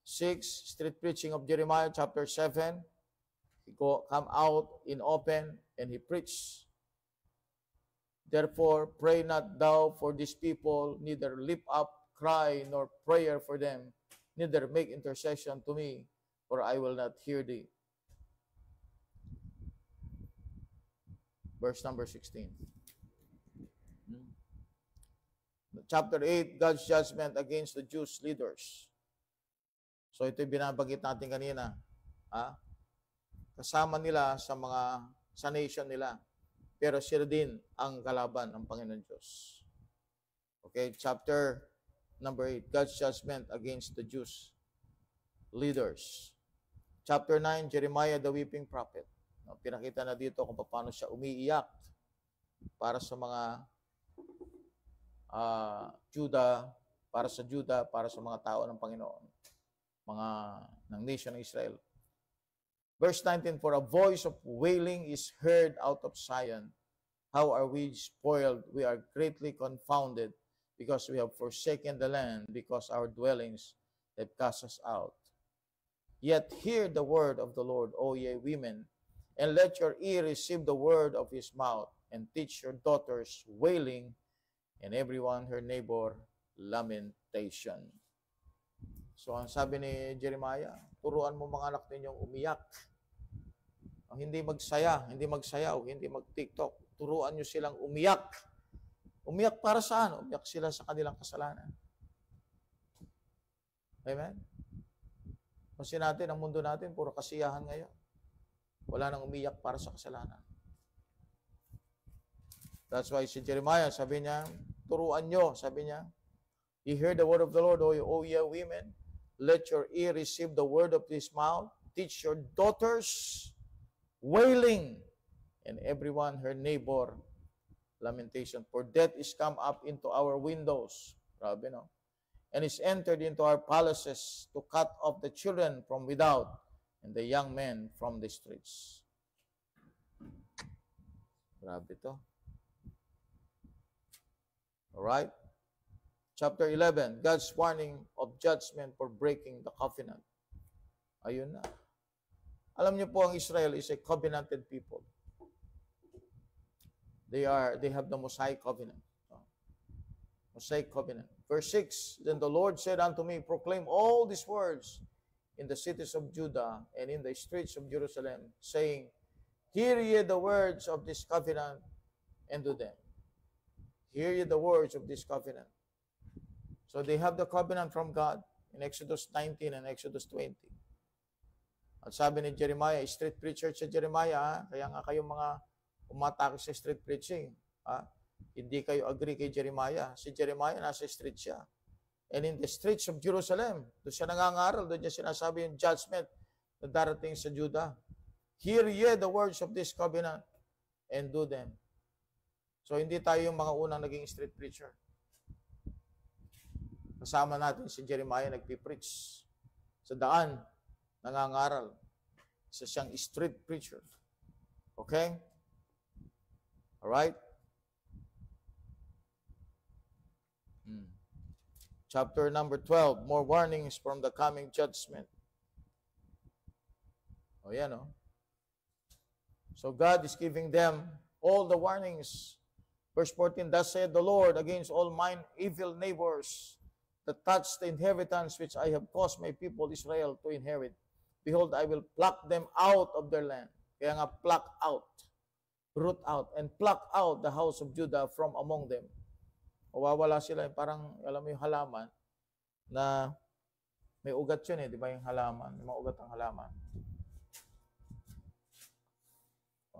6, street preaching of Jeremiah. Chapter 7, he come out in open and he preached. Therefore, pray not thou for these people, neither lift up cry nor prayer for them, neither make intercession to me, for I will not hear thee. Verse number 16. Chapter 8, God's judgment against the Jewish leaders. So ito yung binabanggit natin kanina. Kasama nila sa nation nila. Pero sila din ang kalaban ng Panginoon Diyos. Okay, chapter number 8, God's judgment against the Jews leaders. Chapter 9, Jeremiah the weeping prophet. Pinakita na dito kung paano siya umiiyak para sa mga Judah, para sa mga tao ng Panginoon, ng nation ng Israel. Verse 19, for a voice of wailing is heard out of Zion. How are we spoiled? We are greatly confounded, because we have forsaken the land, because our dwellings have cast us out. Yet hear the word of the Lord, O ye women, and let your ear receive the word of his mouth, and teach your daughters wailing, and everyone her neighbor lamentation. So ang sabi ni Jeremiah, turuan mo mga anak ninyong umiyak. Ang hindi magsaya, hindi magsayaw, hindi mag-TikTok. Turuan nyo silang umiyak. Umiyak para saan? Umiyak sila sa kanilang kasalanan. Amen? Kasi natin, ang mundo natin, puro kasiyahan ngayon. Wala nang umiyak para sa kasalanan. That's why si Jeremiah, sabi niya, turuan nyo, sabi niya, you hear the word of the Lord, O ye women, let your ear receive the word of his mouth, teach your daughters wailing, and everyone her neighbor lamentation. For death is come up into our windows, grabe no, and is entered into our palaces to cut off the children from without, and the young men from the streets. Grabe to. Alright? Chapter 11, God's warning of judgment for breaking the covenant. Ayun na. Alam niyo po, ang Israel is a covenanted people. They have the Mosaic covenant. Mosaic covenant. Verse 6, then the Lord said unto me, proclaim all these words in the cities of Judah and in the streets of Jerusalem, saying, hear ye the words of this covenant, and do them. Hear ye the words of this covenant. So they have the covenant from God in Exodus 19 and Exodus 20. At sabi ni Jeremiah, street preacher si Jeremiah, kaya nga kayong mga umatake sa street preaching, hindi kayo agree kay Jeremiah. Si Jeremiah, nasa street siya. And in the streets of Jerusalem, doon siya nangangaral, doon niya sinasabi yung judgment na darating sa Judah. Hear ye the words of this covenant, and do them. So, hindi tayo yung mga unang naging street preacher. Kasama natin si Jeremiah nagpipreach. Sa daan, nangangaral. Isa siyang street preacher. Okay? Alright? Chapter number 12, more warnings from the coming judgment. O yan, o. So God is giving them all the warnings. Verse 14, thus said the Lord against all mine evil neighbors that touch the inheritance which I have caused my people Israel to inherit. Behold, I will pluck them out of their land. Kaya nga, pluck out, root out, and pluck out the house of Judah from among them. Mawawala sila, parang, alam mo yung halaman, na may ugat yun di ba yung halaman? May mga ugat ang halaman.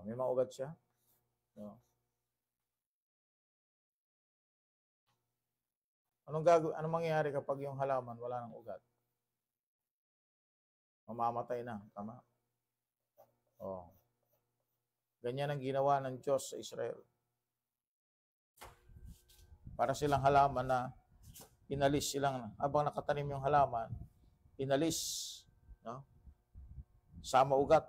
May mga ugat siya. No. Anong mangyayari kapag yung halaman wala ng ugat? Mamamatay na. Tama? Oh. Ganyan ang ginawa ng Diyos sa Israel. Para silang halaman na inalis silang, habang nakatanim yung halaman, inalis, no? Sama ugat.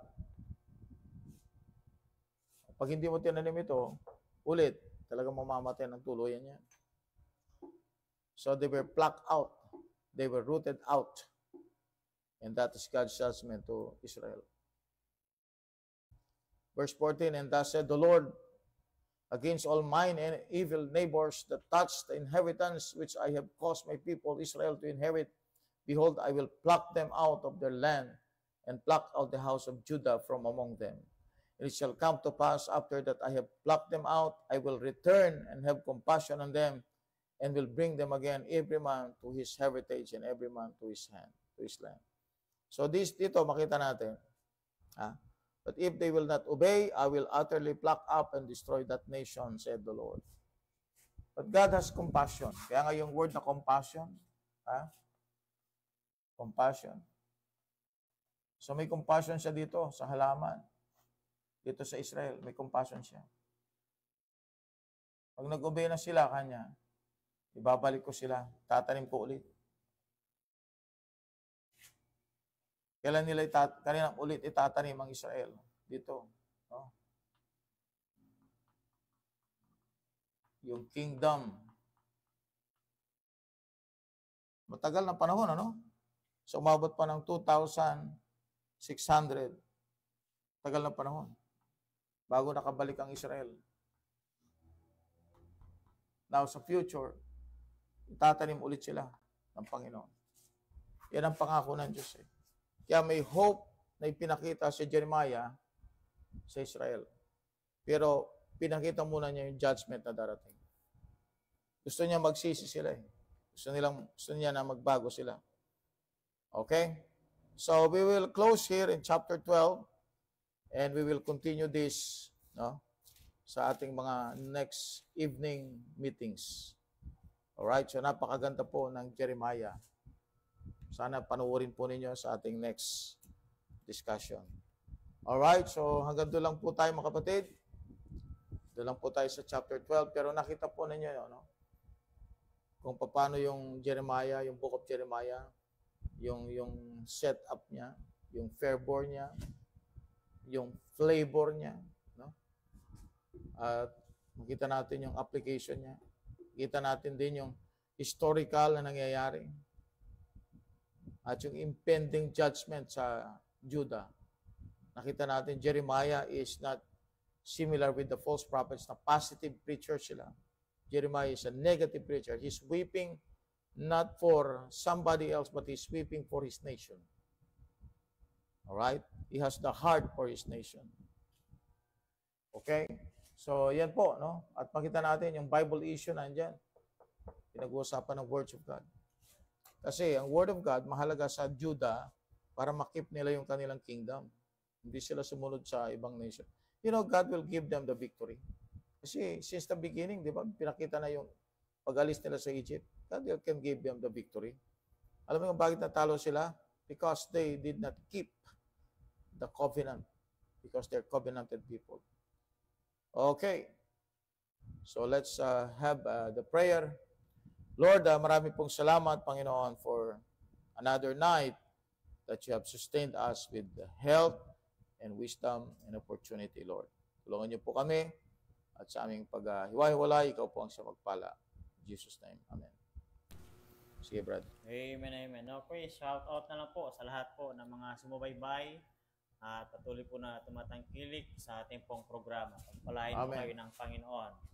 Pag hindi mo tinanim ito, ulit, talagang mamamatay ng tuluyan yan. So they were plucked out. They were rooted out. And that is God's judgment to Israel. Verse 14, and thus said the Lord, against all mine and evil neighbors that touch the inheritance which I have caused my people Israel to inherit, behold, I will pluck them out of their land and pluck out the house of Judah from among them. And it shall come to pass after that I have plucked them out, I will return and have compassion on them and will bring them again, every man to his heritage and every man to his land. So dito makita natin, but if they will not obey, I will utterly pluck up and destroy that nation, said the Lord. But God has compassion. Kaya nga yung word na compassion, compassion. So may compassion siya dito sa halaman. Dito sa Israel, may compassion siya. Pag nag-obey na sila kanya, ibabalik ko sila, tatanim ko ulit. Kailan nila kanilang ulit itatanim ang Israel? Dito. No? Yung kingdom. Matagal na panahon, ano? So, umabot pa ng 2,600. Tagal na panahon. Bago nakabalik ang Israel. Now, sa future, itatanim ulit sila ng Panginoon. Yan ang pangako ng Diyos. Kaya may hope na ipinakita si Jeremiah sa Israel. Pero pinakita muna niya yung judgment na darating. Gusto niya magsisi sila. Gusto niya na magbago sila. Okay? So we will close here in chapter 12 and we will continue this, no, sa ating mga next evening meetings. Alright? So napakaganda po ng Jeremiah. Sana panuorin po ninyo sa ating next discussion. Alright, so hanggang doon lang po tayo mga kapatid. Doon lang po tayo sa chapter 12. Pero nakita po ninyo, no? Kung paano yung Jeremiah, yung book of Jeremiah, yung setup niya, yung fervor niya, yung flavor niya, no? At makita natin yung application niya. Makita natin din yung historical na nangyayari. At yung impending judgment sa Judah. Nakita natin, Jeremiah is not similar with the false prophets na positive preacher sila. Jeremiah is a negative preacher. He's weeping not for somebody else, but he's weeping for his nation. Alright? He has the heart for his nation. Okay? So, yan po, no? At makita natin yung Bible issue nandyan. Pinag-uusapan ng words of God. Kasi ang Word of God, mahalaga sa Judah para makip nila yung kanilang kingdom. Hindi sila sumunod sa ibang nation. You know, God will give them the victory. Kasi since the beginning, di ba, pinakita na yung pag-alis nila sa Egypt. God can give them the victory. Alam mo bakit natalo sila? Because they did not keep the covenant. Because they're covenanted people. Okay. So let's have the prayer. Lord, marami pong salamat, Panginoon, for another night that you have sustained us with health and wisdom and opportunity, Lord. Tulungan niyo po kami at sa aming paghiwa-hiwalay, ikaw po ang siya magpala. In Jesus' name, Amen. Sige, Brad. Amen, amen. Okay, shout out na lang po sa lahat po ng mga sumubaybay at patuloy po na tumatangkilik sa ating pong programa. Pagpalain po kayo ng Panginoon.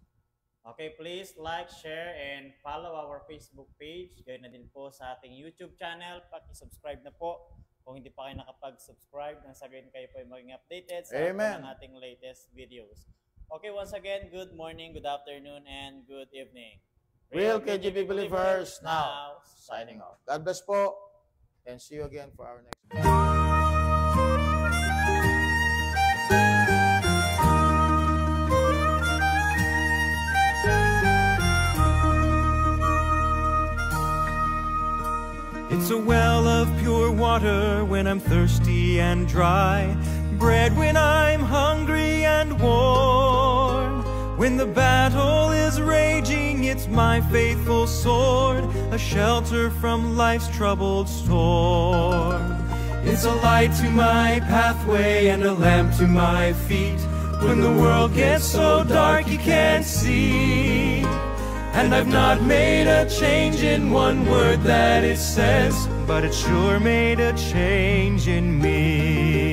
Okay, please like, share, and follow our Facebook page. Gayun na din po sa ating YouTube channel. Paki-subscribe na po. Kung hindi pa kayo nakapag-subscribe, nang sabihin kayo po ay maging updated sa ng ating latest videos. Okay, once again, good morning, good afternoon, and good evening. Real KGP Believers now signing off. God bless po, and see you again for our next water when I'm thirsty and dry, bread when I'm hungry and warm. When the battle is raging, it's my faithful sword, a shelter from life's troubled storm. It's a light to my pathway and a lamp to my feet when the world gets so dark you can't see. And I've not made a change in one word that it says, but it sure made a change in me.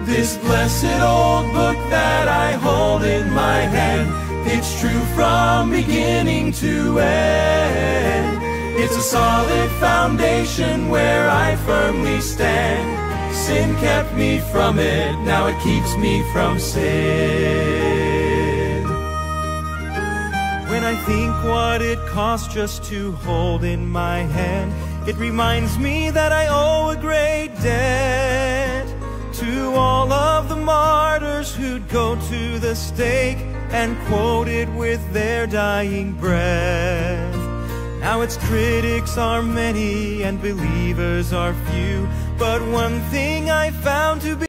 This blessed old book that I hold in my hand, it's true from beginning to end. It's a solid foundation where I firmly stand. Sin kept me from it, now it keeps me from sin. When I think what it costs just to hold in my hand, it reminds me that I owe a great debt to all of the martyrs who'd go to the stake and quote it with their dying breath. Now its critics are many and believers are few, but one thing I found to be